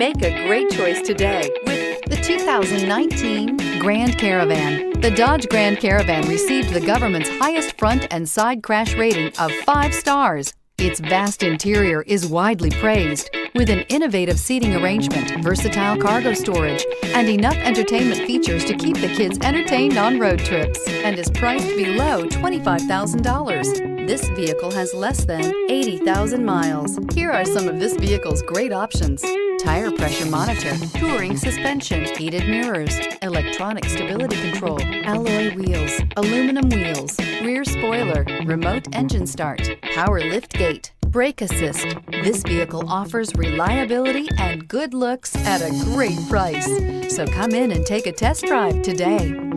Make a great choice today with the 2019 Grand Caravan. The Dodge Grand Caravan received the government's highest front and side crash rating of 5 stars. Its vast interior is widely praised, with an innovative seating arrangement, versatile cargo storage, and enough entertainment features to keep the kids entertained on road trips, and is priced below $25,000. This vehicle has less than 80,000 miles. Here are some of this vehicle's great options: tire pressure monitor, touring suspension, heated mirrors, electronic stability control, alloy wheels, aluminum wheels, rear spoiler, remote engine start, power lift gate, brake assist. This vehicle offers reliability and good looks at a great price. So come in and take a test drive today.